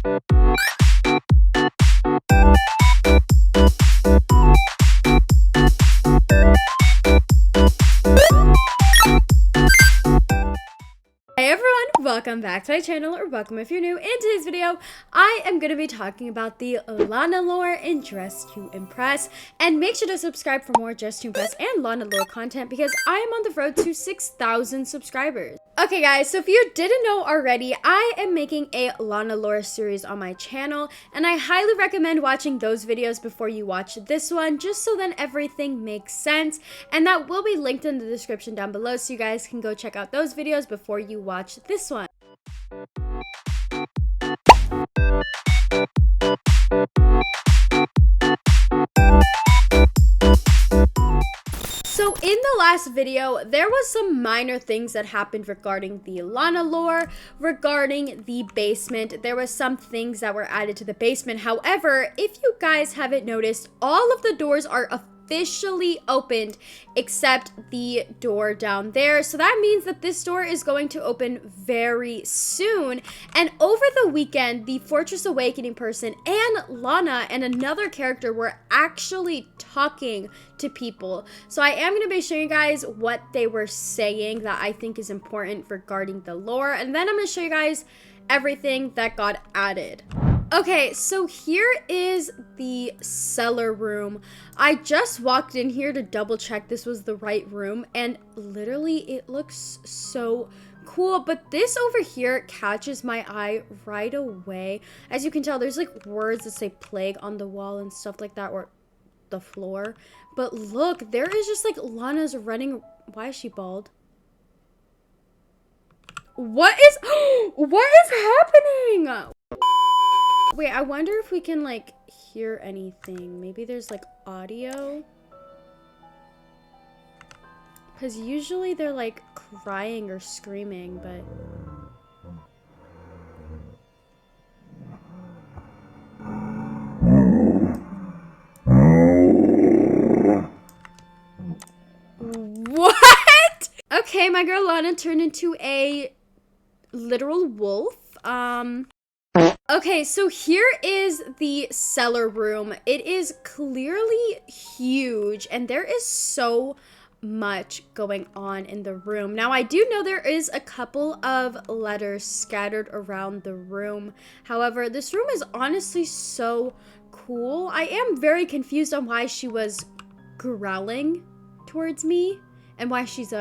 Hey everyone, welcome back to my channel, or welcome if you're new. In today's video, I am going to be talking about the Lana lore in Dress to Impress, and make sure to subscribe for more Dress to Impress and Lana lore content because I am on the road to 6,000 subscribers. Okay guys, so if you didn't know already, I am making a Lana lore series on my channel, and I highly recommend watching those videos before you watch this one, just so then everything makes sense, and that will be linked in the description down below so you guys can go check out those videos before you watch this one. So in the last video, there was some minor things that happened regarding the Lana lore, regarding the basement. There was some things that were added to the basement. However, if you guys haven't noticed, all of the doors are officially opened except the door down there. So that means that this door is going to open very soon. And over the weekend, the Fortress Awakening person and Lana and another character were actually talking to people. So I am going to be showing you guys what they were saying that I think is important regarding the lore, and then I'm going to show you guys everything that got added. Okay, so here is the cellar room. I just walked in here to double check this was the right room, and literally it looks so cool, but this over here catches my eye right away. As you can tell, there's like words that say plague on the wall and stuff like that, or the floor. But look, there is just like Lana's running. Why is she bald? What is happening? Wait, I wonder if we can, like, hear anything. Maybe there's, like, audio? Because usually they're, like, crying or screaming, but... What? Okay, my girl Lana turned into a literal wolf. Okay, so here is the cellar room. It is clearly huge, and there is so much going on in the room. Now, I do know there is a couple of letters scattered around the room. However, this room is honestly so cool. I am very confused on why she was growling towards me and why she's,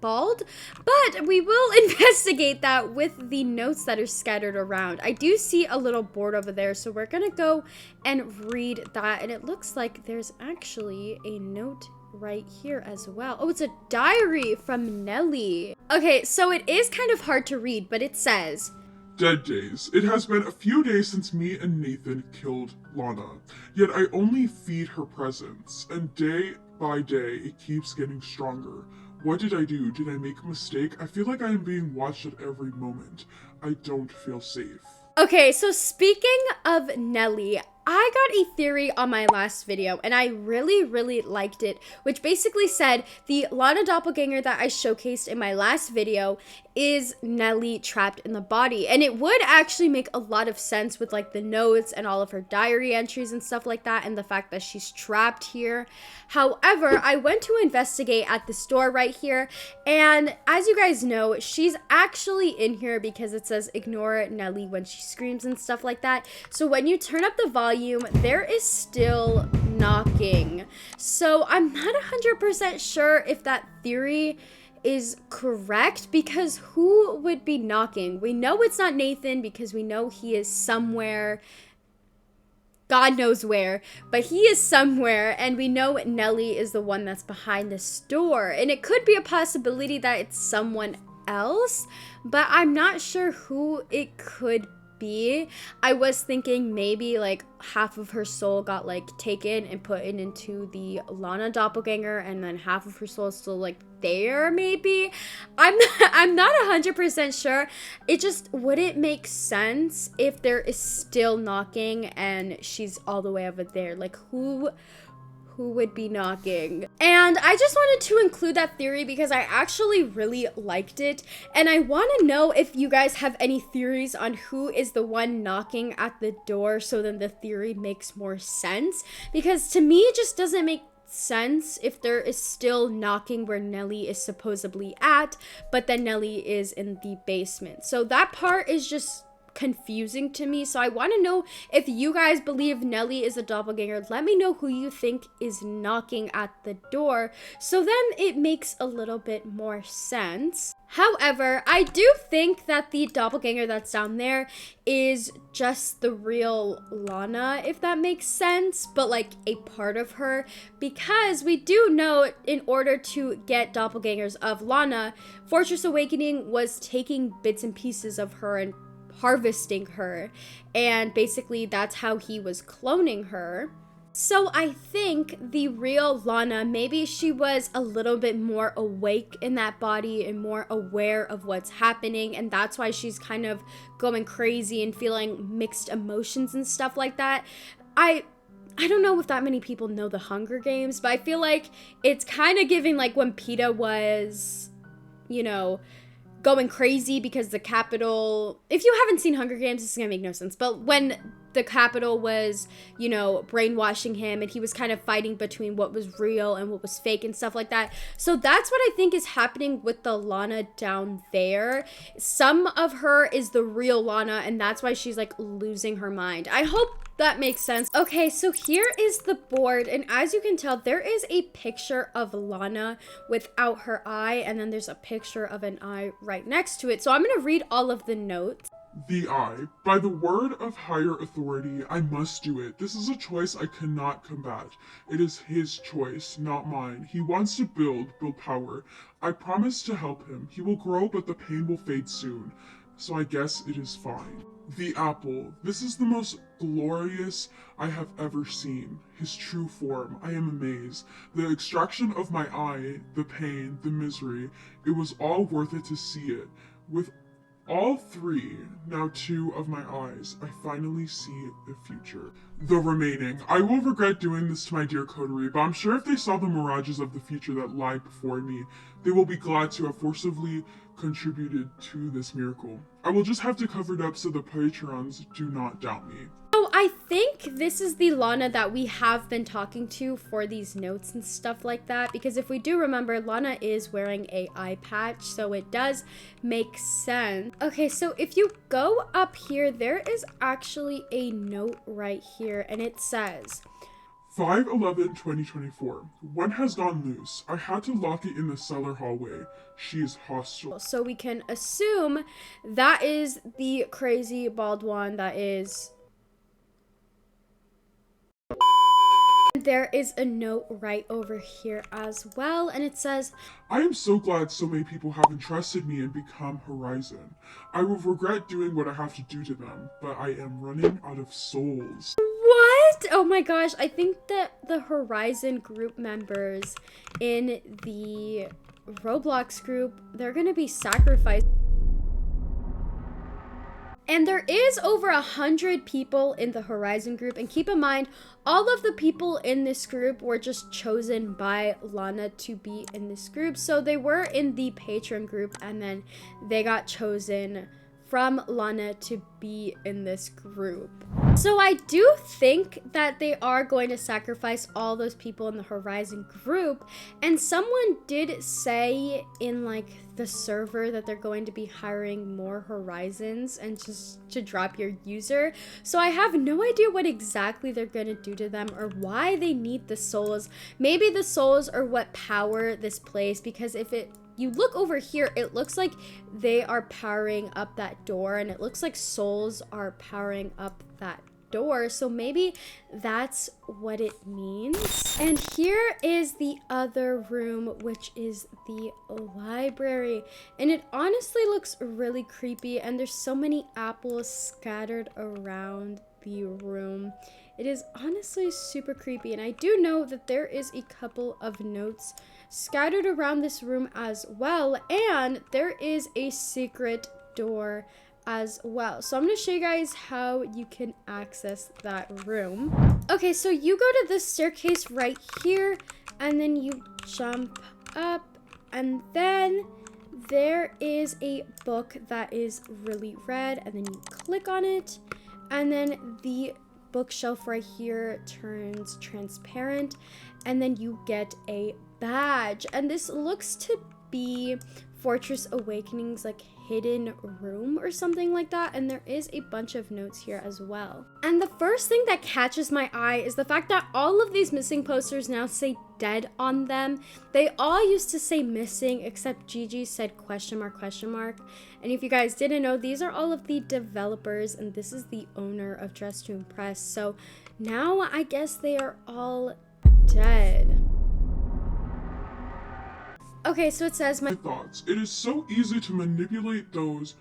bald, but we will investigate that with the notes that are scattered around. I do see a little board over there, so we're gonna go and read that, and it looks like there's actually a note right here as well. Oh, it's a diary from Nelly. Okay, so it is kind of hard to read, but it says, "Dead days. It has been a few days since me and Nathan killed Lana, yet I only feed her presence, and day by day it keeps getting stronger. What did I do? Did I make a mistake? I feel like I am being watched at every moment. I don't feel safe." Okay, so speaking of Nelly, I got a theory on my last video, and I really liked it, which basically said the Lana doppelganger that I showcased in my last video is Nelly trapped in the body. And it would actually make a lot of sense with like the notes and all of her diary entries and stuff like that, and the fact that she's trapped here. However, I went to investigate at the store right here, and as you guys know, she's actually in here because it says ignore Nelly when she screams and stuff like that. So when you turn up the volume, there is still knocking. So I'm not 100% sure if that theory is correct, because who would be knocking? We know it's not Nathan because we know he is somewhere, God knows where, but he is somewhere, and we know Nelly is the one that's behind this door, and it could be a possibility that it's someone else, but I'm not sure who it could be. I was thinking maybe like half of her soul got like taken and put into the Lana doppelganger, and then half of her soul is still like there, maybe. I'm not 100% sure. It just wouldn't make sense if there is still knocking and she's all the way over there. Like who who would be knocking. And I just wanted to include that theory because I actually really liked it. And I want to know if you guys have any theories on who is the one knocking at the door, so then the theory makes more sense. Because to me, it just doesn't make sense if there is still knocking where Nelly is supposedly at, but then Nelly is in the basement. So that part is just confusing to me. So I want to know if you guys believe Nelly is a doppelganger. Let me know who you think is knocking at the door, so then it makes a little bit more sense. However, I do think that the doppelganger that's down there is just the real Lana, if that makes sense, but like a part of her, because we do know in order to get doppelgangers of Lana, Fortress Awakening was taking bits and pieces of her and harvesting her, and basically that's how he was cloning her. So I think the real Lana, maybe she was a little bit more awake in that body and more aware of what's happening, and that's why she's kind of going crazy and feeling mixed emotions and stuff like that. I don't know if that many people know the Hunger Games, but I feel like it's kind of giving like when Peeta was, you know, going crazy because the Capitol, if you haven't seen Hunger Games, this is gonna make no sense, but when the Capitol was, you know, brainwashing him and he was kind of fighting between what was real and what was fake and stuff like that. So that's what I think is happening with the Lana down there. Some of her is the real Lana, and that's why she's like losing her mind. I hope that makes sense. Okay, so here is the board, and as you can tell, there is a picture of Lana without her eye, and then there's a picture of an eye right next to it. So I'm gonna read all of the notes. The eye. By the word of higher authority, I must do it. This is a choice I cannot combat. It is his choice, not mine. He wants to build power. I promise to help him. He will grow, but the pain will fade soon. So I guess it is fine. The apple. This is the most glorious I have ever seen. His true form. I am amazed. The extraction of my eye, the pain, the misery. It was all worth it to see it. With all three, now two of my eyes, I finally see the future. The remaining. I will regret doing this to my dear coterie, but I'm sure if they saw the mirages of the future that lie before me, they will be glad to have forcibly contributed to this miracle. I will just have to cover it up so the patrons do not doubt me. So I think this is the Lana that we have been talking to for these notes and stuff like that, because if we do remember, Lana is wearing a eye patch, so it does make sense. Okay, so if you go up here, there is actually a note right here, and it says 5/11/2024. One has gone loose. I had to lock it in the cellar hallway. She is hostile. So we can assume that is the crazy bald one that is. There is a note right over here as well, and it says, I am so glad so many people have entrusted me and become Horizon. I will regret doing what I have to do to them, but I am running out of souls. what? Oh my gosh, I think that the Horizon group members in the Roblox group, they're gonna be sacrificed. And there is over 100 people in the Horizon group, and keep in mind, all of the people in this group were just chosen by Lana to be in this group. So they were in the patron group, and then they got chosen from Lana to be in this group. So I do think that they are going to sacrifice all those people in the Horizon group, and someone did say in like the server that they're going to be hiring more Horizons and just to drop your user. So I have no idea what exactly they're going to do to them or why they need the souls. Maybe the souls are what power this place, because if you look over here, it looks like they are powering up that door, and it looks like souls are powering up that door. So maybe that's what it means. And here is the other room, which is the library. And it honestly looks really creepy, and there's so many apples scattered around the room. It is honestly super creepy, and I do know that there is a couple of notes scattered around this room as well, and there is a secret door as well. So I'm going to show you guys how you can access that room. Okay, so you go to this staircase right here, and then you jump up, and then there is a book that is really red, and then you click on it, and then the bookshelf right here turns transparent, and then you get a badge. And this looks to be Fortress Awakening's like hidden room or something like that, and there is a bunch of notes here as well. And the first thing that catches my eye is the fact that all of these missing posters now say dead on them. They all used to say missing, except Gigi said question mark, question mark. And if you guys didn't know, these are all of the developers, and this is the owner of Dress to Impress. So now I guess they are all dead. Okay, so it says My thoughts. It is so easy to manipulate those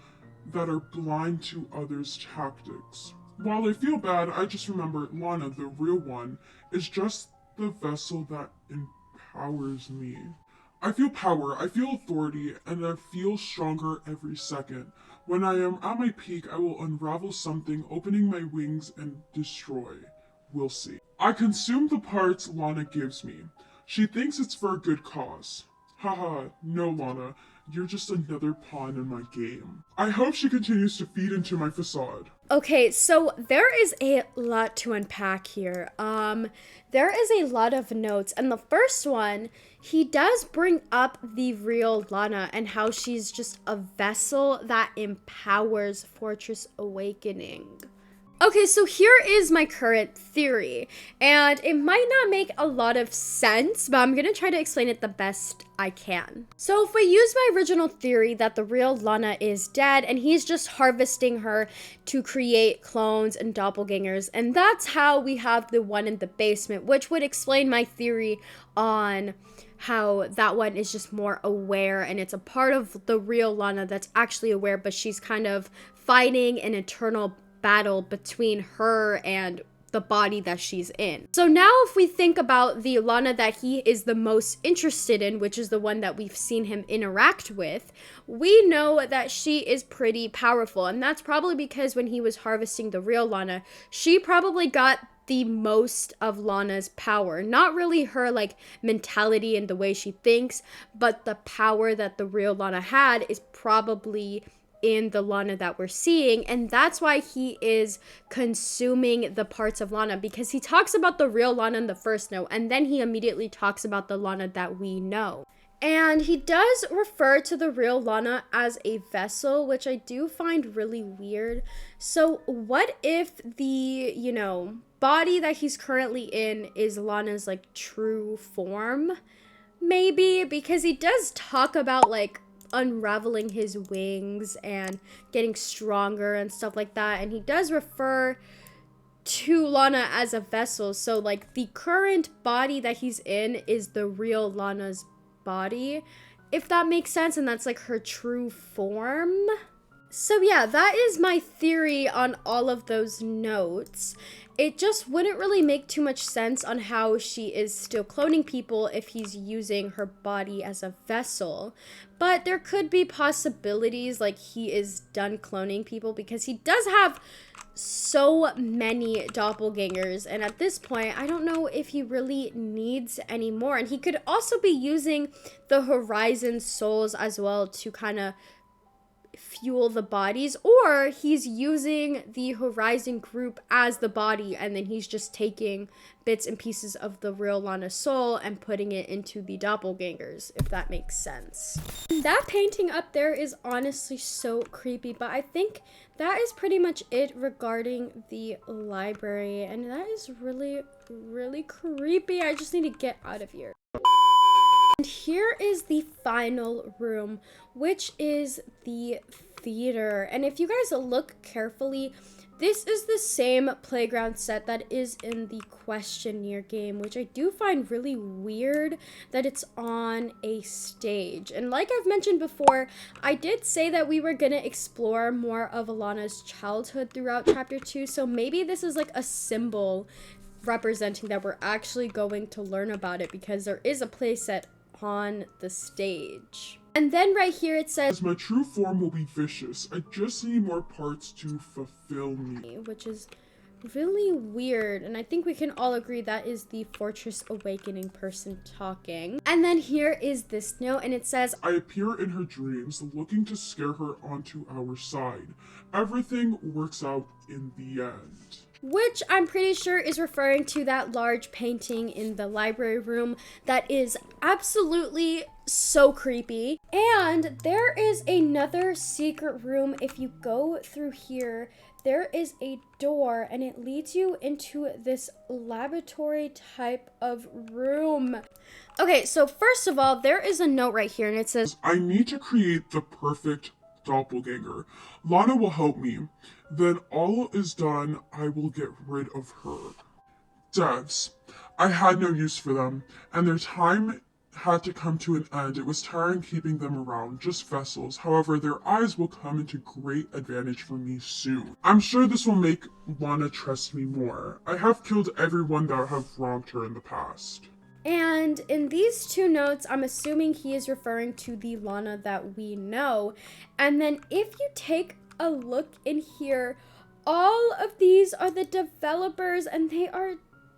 that are blind to others' tactics. While I feel bad, I just remember Lana, the real one, is just the vessel that empowers me. I feel power, I feel authority, and I feel stronger every second. When I am at my peak, I will unravel something, opening my wings and destroy. We'll see. I consume the parts Lana gives me. She thinks it's for a good cause. Haha, no Lana, you're just another pawn in my game. I hope she continues to feed into my facade. Okay, so there is a lot to unpack here. There is a lot of notes, and the first one, he does bring up the real Lana and how she's just a vessel that empowers Fortress Awakening. Okay, so here is my current theory, and it might not make a lot of sense, but I'm gonna try to explain it the best I can. So if we use my original theory that the real Lana is dead and he's just harvesting her to create clones and doppelgangers, and that's how we have the one in the basement, which would explain my theory on how that one is just more aware and it's a part of the real Lana that's actually aware, but she's kind of fighting an eternal battle between her and the body that she's in. So now if we think about the Lana that he is the most interested in, which is the one that we've seen him interact with, we know that she is pretty powerful, and that's probably because when he was harvesting the real Lana, she probably got the most of Lana's power. Not really her like mentality and the way she thinks, but the power that the real Lana had is probably in the Lana that we're seeing, and that's why he is consuming the parts of Lana, because he talks about the real Lana in the first note, and then he immediately talks about the Lana that we know. And he does refer to the real Lana as a vessel, which I do find really weird. So what if the, body that he's currently in is Lana's like true form? Maybe, because he does talk about like unraveling his wings and getting stronger and stuff like that, and he does refer to Lana as a vessel, so like the current body that he's in is the real Lana's body, if that makes sense, and that's like her true form. So yeah, that is my theory on all of those notes. It just wouldn't really make too much sense on how she is still cloning people if he's using her body as a vessel. But there could be possibilities like he is done cloning people, because he does have so many doppelgangers, and at this point I don't know if he really needs any more. And he could also be using the Horizon souls as well to kind of fuel the bodies, or he's using the Horizon group as the body, and then he's just taking bits and pieces of the real Lana soul and putting it into the doppelgangers, if that makes sense. That painting up there is honestly so creepy, but I think that is pretty much it regarding the library, and that is really, really creepy. I just need to get out of here. And here is the final room, which is the theater. And if you guys look carefully, this is the same playground set that is in the questionnaire game, which I do find really weird that it's on a stage. And like I've mentioned before, I did say that we were gonna explore more of Alana's childhood throughout chapter 2, so maybe this is like a symbol representing that we're actually going to learn about it, because there is a playset on the stage. And then right here it says, my true form will be vicious. I just need more parts to fulfill me. which is really weird, and I think we can all agree that is the Fortress Awakening person talking. And then here is this note, and it says, I appear in her dreams, looking to scare her onto our side. Everything works out in the end. Which I'm pretty sure is referring to that large painting in the library room that is absolutely so creepy. And there is another secret room. If you go through here, there is a door and it leads you into this laboratory type of room. Okay, so first of all, there is a note right here and it says, I need to create the perfect doppelganger. Lana will help me. Then all is done, I will get rid of her. Devs. I had no use for them, and their time had to come to an end. It was tiring keeping them around, just vessels. However, their eyes will come into great advantage for me soon. I'm sure this will make Lana trust me more. I have killed everyone that have wronged her in the past. and in these two notes, I'm assuming he is referring to the Lana that we know. And then if you take a look in here, all of these are the developers and they are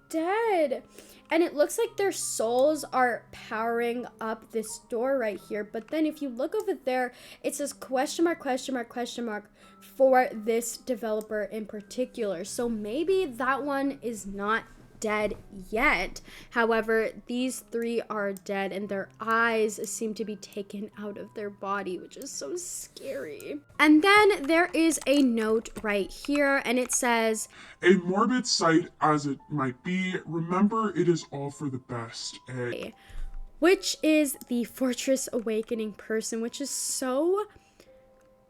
dead. And it looks like their souls are powering up this door right here. But then if you look over there, it says question mark, question mark, question mark for this developer in particular. So maybe that one is not dead yet. However, these three are dead and their eyes seem to be taken out of their body, which is so scary. And then there is a note right here and it says, a morbid sight as it might be, remember it is all for the best. Which is the Fortress Awakening person, which is so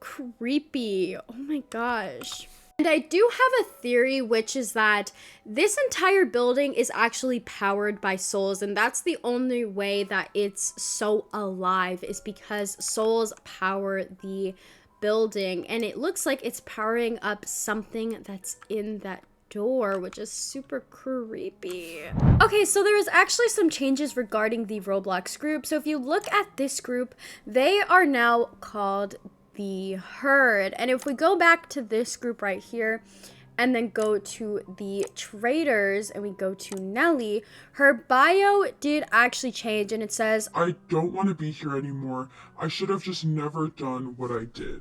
creepy. Oh my gosh. And I do have a theory, which is that this entire building is actually powered by souls, and that's the only way that it's so alive is because souls power the building, and it looks like it's powering up something that's in that door, which is super creepy. Okay, so there is actually some changes regarding the Roblox group. So if you look at this group, they are now called the Herd. And if we go back to this group right here and then go to the traders and we go to Nelly, her bio did actually change and it says, I don't want to be here anymore. I should have just never done what I did.